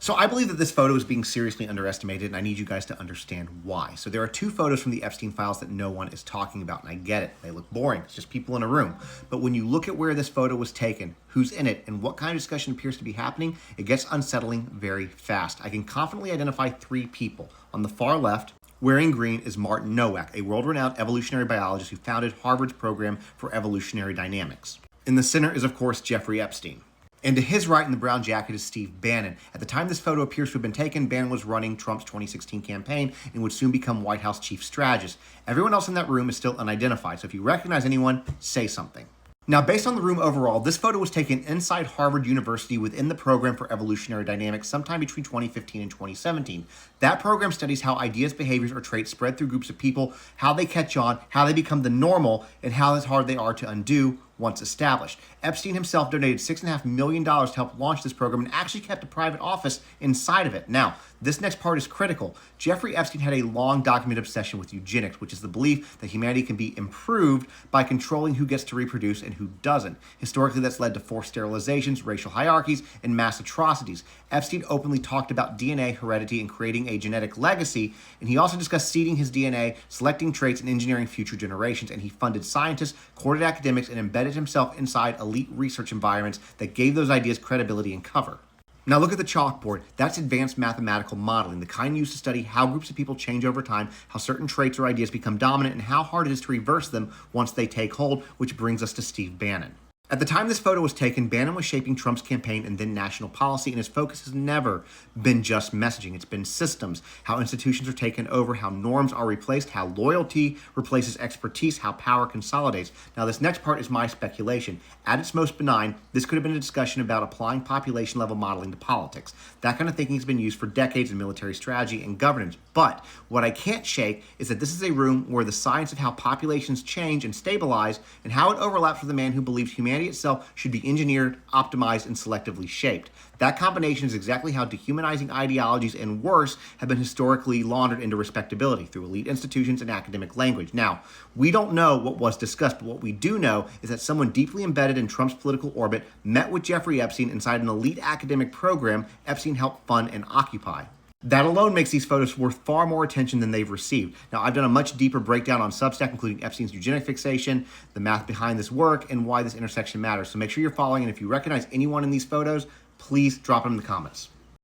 So I believe that this photo is being seriously underestimated, and I need you guys to understand why. So there are two photos from the Epstein files that no one is talking about, and I get it. They look boring. It's just people in a room. But when you look at where this photo was taken, who's in it, and what kind of discussion appears to be happening, it gets unsettling very fast. I can confidently identify three people. On the far left, wearing green, is Martin Nowak, a world-renowned evolutionary biologist who founded Harvard's program for evolutionary dynamics. In the center is, of course, Jeffrey Epstein. And to his right in the brown jacket is Steve Bannon. At the time this photo appears to have been taken, Bannon was running Trump's 2016 campaign and would soon become White House chief strategist. Everyone else in that room is still unidentified, so if you recognize anyone, say something. Now, based on the room overall, this photo was taken inside Harvard University within the program for evolutionary dynamics sometime between 2015 and 2017. That program studies how ideas, behaviors, or traits spread through groups of people, how they catch on, how they become the normal, and how hard they are to undo once established. Epstein himself donated $6.5 million to help launch this program and actually kept a private office inside of it. Now, this next part is critical. Jeffrey Epstein had a long documented obsession with eugenics, which is the belief that humanity can be improved by controlling who gets to reproduce and who doesn't. Historically, that's led to forced sterilizations, racial hierarchies, and mass atrocities. Epstein openly talked about DNA heredity and creating a genetic legacy, and he also discussed seeding his DNA, selecting traits, and engineering future generations, and he funded scientists, courted academics, and embedded himself inside elite research environments that gave those ideas credibility and cover. Now look at the chalkboard. That's advanced mathematical modeling, the kind used to study how groups of people change over time, how certain traits or ideas become dominant, and how hard it is to reverse them once they take hold, which brings us to Steve Bannon. At the time this photo was taken, Bannon was shaping Trump's campaign and then national policy, and his focus has never been just messaging. It's been systems, how institutions are taken over, how norms are replaced, how loyalty replaces expertise, how power consolidates. Now, this next part is my speculation. At its most benign, this could have been a discussion about applying population-level modeling to politics. That kind of thinking has been used for decades in military strategy and governance. But what I can't shake is that this is a room where the science of how populations change and stabilize and how it overlaps with the man who believes humanity itself should be engineered, optimized, and selectively shaped. That combination is exactly how dehumanizing ideologies and worse have been historically laundered into respectability through elite institutions and academic language. Now, we don't know what was discussed, but what we do know is that someone deeply embedded in Trump's political orbit met with Jeffrey Epstein inside an elite academic program Epstein helped fund and occupy. That alone makes these photos worth far more attention than they've received. Now, I've done a much deeper breakdown on Substack, including Epstein's eugenic fixation, the math behind this work, and why this intersection matters. So make sure you're following, and if you recognize anyone in these photos, please drop them in the comments.